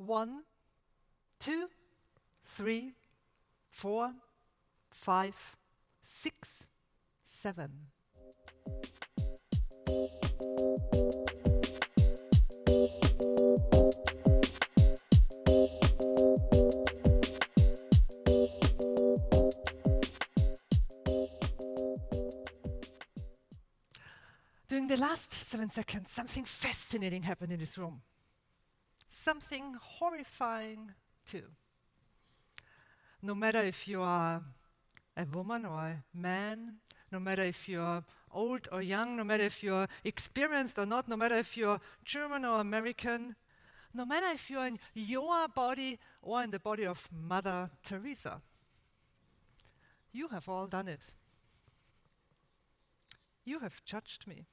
1, 2, 3, 4, 5, 6, 7. During the last 7 seconds, something fascinating happened in this room. Something horrifying too. No matter if you are a woman or a man, no matter if you're old or young, no matter if you're experienced or not, no matter if you're German or American, no matter if you're in your body or in the body of Mother Teresa, you have all done it. You have judged me.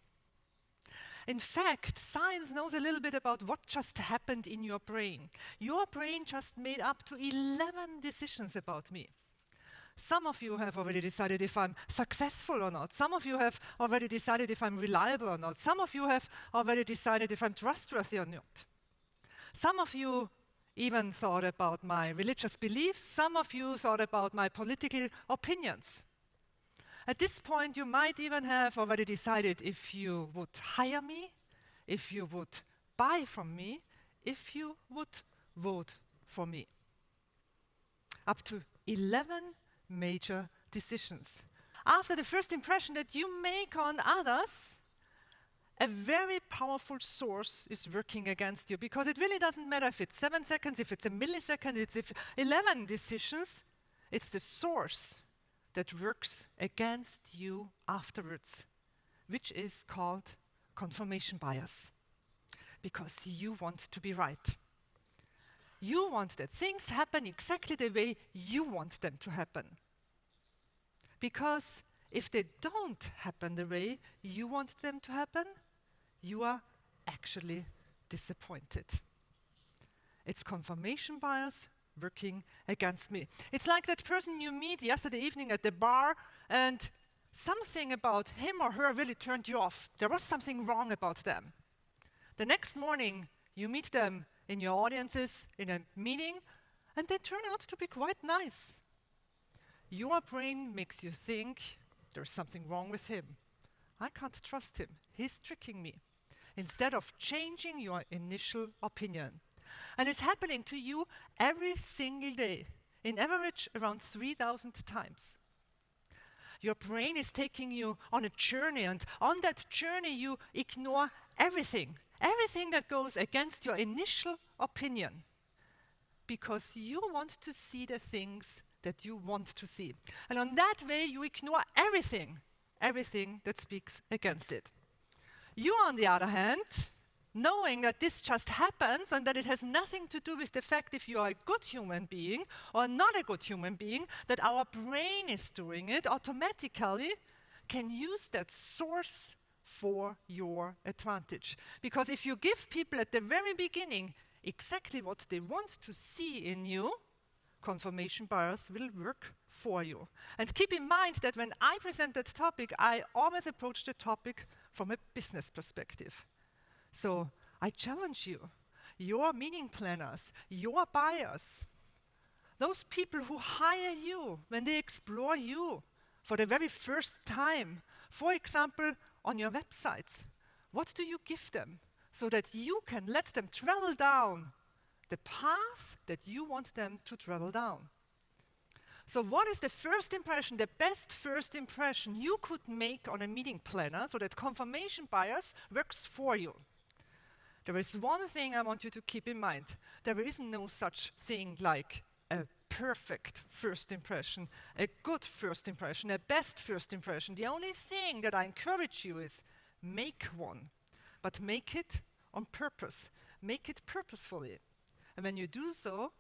In fact, science knows a little bit about what just happened in your brain. Your brain just made up to 11 decisions about me. Some of you have already decided if I'm successful or not. Some of you have already decided if I'm reliable or not. Some of you have already decided if I'm trustworthy or not. Some of you even thought about my religious beliefs. Some of you thought about my political opinions. At this point, you might even have already decided if you would hire me, if you would buy from me, if you would vote for me. Up to 11 major decisions. After the first impression that you make on others, a very powerful source is working against you, because it really doesn't matter if it's 7 seconds, if it's a millisecond, if 11 decisions, it's the source that works against you afterwards, which is called confirmation bias, because you want to be right. You want that things happen exactly the way you want them to happen. Because if they don't happen the way you want them to happen, you are actually disappointed. It's confirmation bias working against me. It's like that person you meet yesterday evening at the bar, and something about him or her really turned you off. There was something wrong about them. The next morning, you meet them in your audiences, in a meeting, and they turn out to be quite nice. Your brain makes you think there's something wrong with him. I can't trust him. He's tricking me. Instead of changing your initial opinion. And it's happening to you every single day, in average around 3,000 times. Your brain is taking you on a journey, and on that journey you ignore everything that goes against your initial opinion, because you want to see the things that you want to see. And on that way you ignore everything that speaks against it. You, on the other hand, knowing that this just happens and that it has nothing to do with the fact if you are a good human being or not a good human being, that our brain is doing it automatically, can use that source for your advantage. Because if you give people at the very beginning exactly what they want to see in you, confirmation bias will work for you. And keep in mind that when I present that topic, I always approach the topic from a business perspective. So I challenge you, your meeting planners, your buyers, those people who hire you when they explore you for the very first time, for example, on your websites, what do you give them so that you can let them travel down the path that you want them to travel down? So what is the first impression, the best first impression you could make on a meeting planner so that confirmation bias works for you? There is one thing I want you to keep in mind. There is no such thing like a perfect first impression, a good first impression, a best first impression. The only thing that I encourage you is make one, but make it on purpose. Make it purposefully. And when you do so,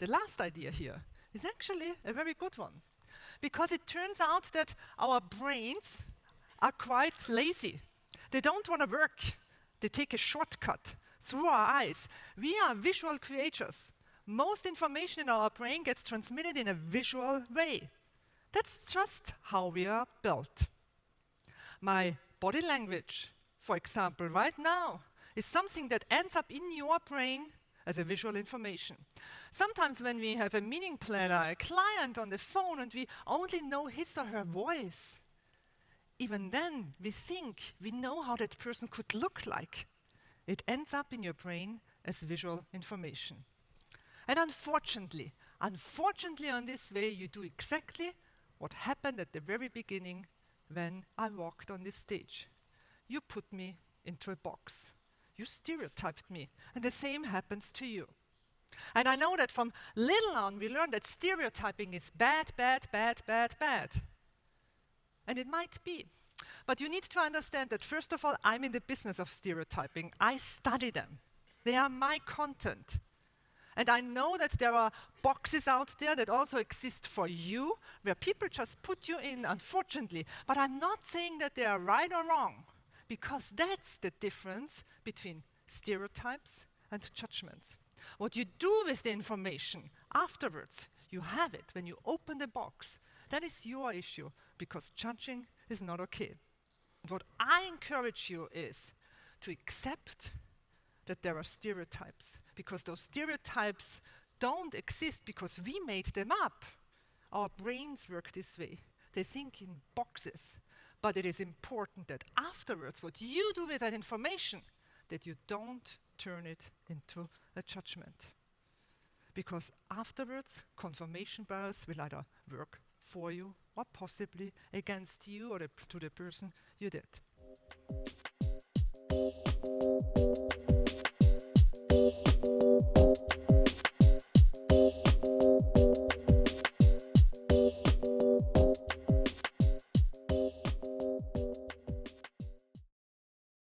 the last idea here is actually a very good one. Because it turns out that our brains are quite lazy. They don't want to work. They take a shortcut through our eyes. We are visual creatures. Most information in our brain gets transmitted in a visual way. That's just how we are built. My body language, for example, right now, is something that ends up in your brain as a visual information. Sometimes when we have a meeting planner, a client on the phone, and we only know his or her voice, even then we think we know how that person could look like. It ends up in your brain as visual information. And unfortunately on this way, you do exactly what happened at the very beginning when I walked on this stage. You put me into a box. You stereotyped me, and the same happens to you. And I know that from little on we learned that stereotyping is bad, bad, bad, bad, bad. And it might be. But you need to understand that first of all, I'm in the business of stereotyping. I study them. They are my content. And I know that there are boxes out there that also exist for you, where people just put you in, unfortunately. But I'm not saying that they are right or wrong, because that's the difference between stereotypes and judgments. What you do with the information afterwards, you have it when you open the box. That is your issue, because judging is not okay. And what I encourage you is to accept that there are stereotypes, because those stereotypes don't exist because we made them up. Our brains work this way. They think in boxes. But it is important that afterwards, what you do with that information, that you don't turn it into a judgment. Because afterwards, confirmation bias will either work for you or possibly against you or to the person you did.